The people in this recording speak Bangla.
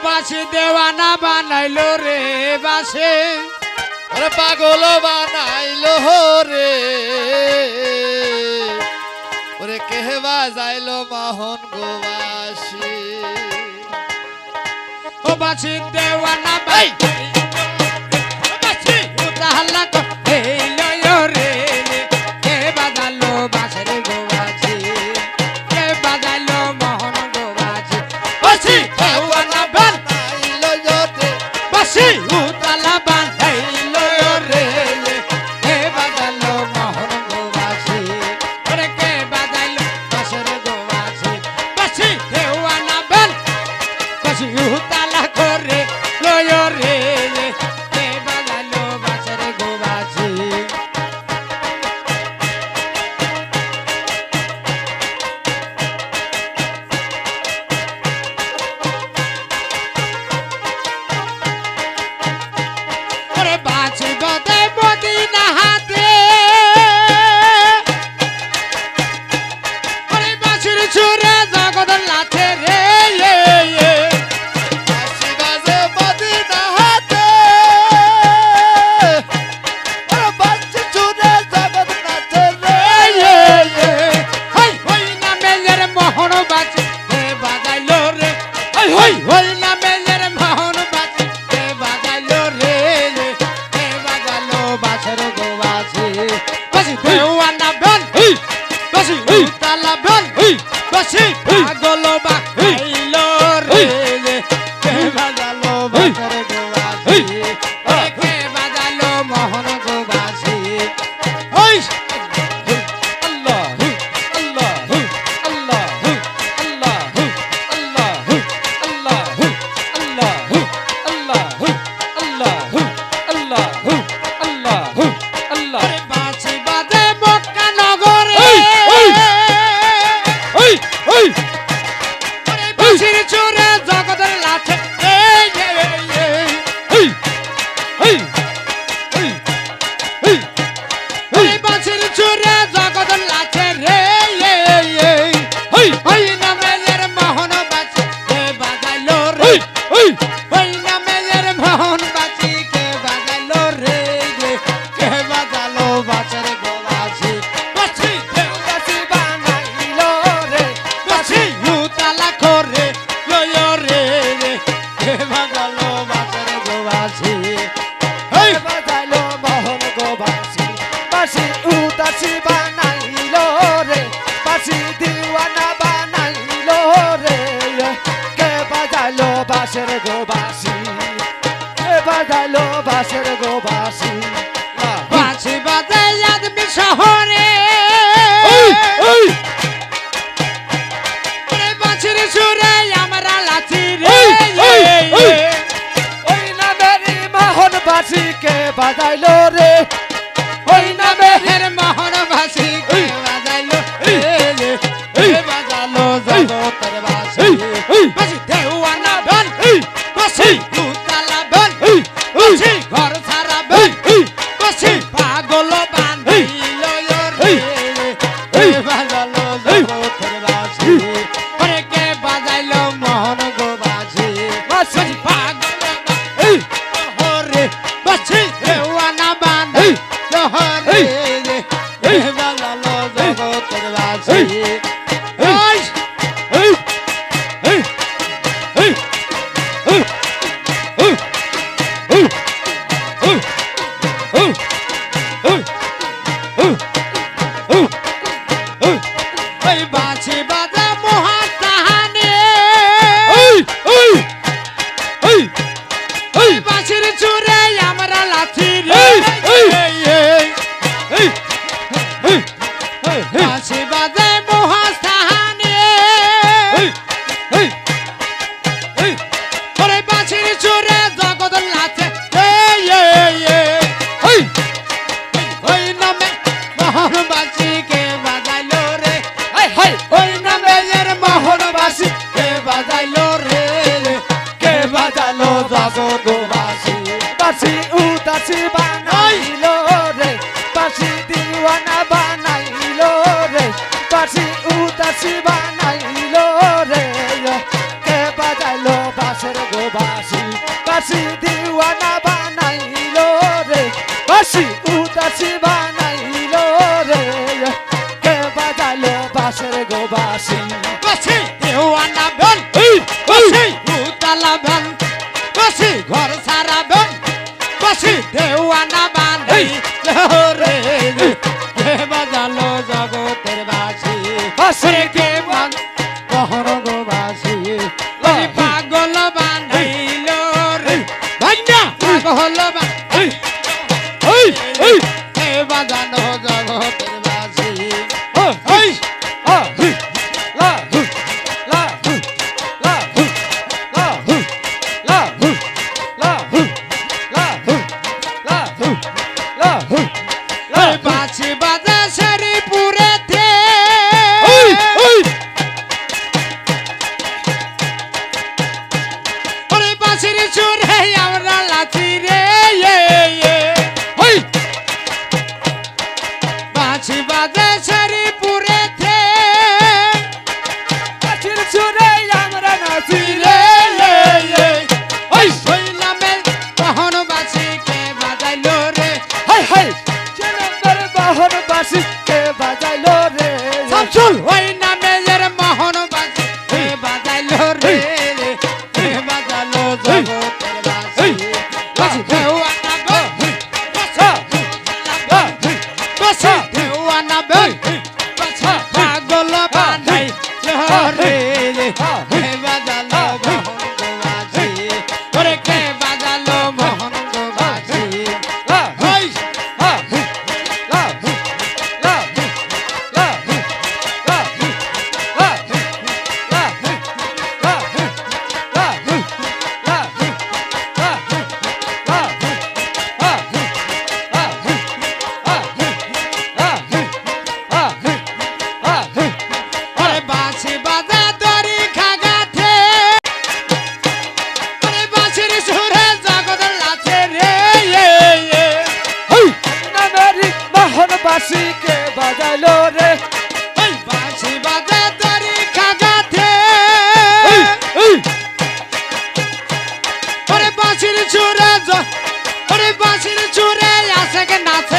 বাসি দেওয়ানা বানাইলো রে বাসে আরে পাগল বানাইলো রে ওরে কে বাজাইলো মোহন গো বাসি ও বাসি দেওয়ানা বাই বাসি উতাহলা কো হেইলো রে কে বাজালো বাসের গো বাসি কে বাজালো মোহন গো বাসি বাসি দেওয়ানা বাসি উতালা বানাইলো রে কে বাজালো মোহন গো বাসি ওরে কে বাজাইলো বাসের গো বাসি বাসি দেওয়ানা বেল বাসি উতালা করে লয় রে কে বাজালো বাসের গো বাসি বাসের গো বাসি কে বাজাইলো বাসের গো বাসি বাসি বাজাই আদমি শহরে বাসির সুরে আমরা লাচি রে ওই নামেরই মোহন বাসি কে বাজাইলো রে ওই নামের মোহন বাসি কে বাজাইলো রে কে বাজালো জগতের বাসি বাসি দেওয়ানা বেল বাসি উতালা বেল বাসি ঘর সারা বেল বাসি পাগল বান্ধিলো রে কে বাজালো জগতের বাসি ওরে কে বাজাইলো মোহন গো বাসি বাসি পাগল হরে বাসি দেওয়ানা বান্ধিলো রে কে বাজালো জগতের বাসি গো বাসি বাসি উদাসী বানাইলো রে বাসি দিওয়ানা বানাইলো রে বাসি উদাসী বানাইলো রে কে বাজাইলো বাসের গো বাসি বাসি দিওয়ানা বানাইলো রে বাসি উদাসী বানাইলো রে কে বাজাইলো বাসের গো বাসি বাসি দেওয়ানা বেন বাসি উতালা বেন বাসি ঘর সারা বেন বাসি দেওয়ানা বানাই রে কে বাজালো জগতের বাসি বাসি কে মোহন গো বাসি ওই পাগল বানাইলো রে ভাইনা পাগল বানাই কে বাজানো জগতের বাসি এই লা লা লা লা লা লা লা লা বাঁশি বাজে শেরিপুরেতে ওরে বাঁশির সুরে আমরা লাচি রে বাঁশি বাজে শেরিপুরেতে বাসির সুরে আমরা নাচি রে ওই নামে মোহন বাঁশি কে বাজাইলো রে হাই হাই জনগণ বাহন বাসি কে বাজাইলো রে শামসুল ওই নামে এর মোহন বাঁশি কে বাজাইলো রে কে বাজালো জগতের বাঁশি বাঁশি দেওয়ানা বেন বাঁশি দেওয়ানা বেন বাঁশি পাগল বানাই রে কে বাজালো মোহন গো বাঁশি ওরে কে বাজালো মোহন গো বাঁশি লা ওই লা লা লা লা লা লা ওরে বাঁশি বাজে দড়ি খাগাতে ওরে বাঁশির সুরে জগতের লাচে রে নামেরি বাহন বাসি কে বাজাইলো রে ওই বাঁশি বাজে দড়ি খাগাতে ওরে বাঁশির সুরে ওরে বাঁশির সুরে আসে কে নাচে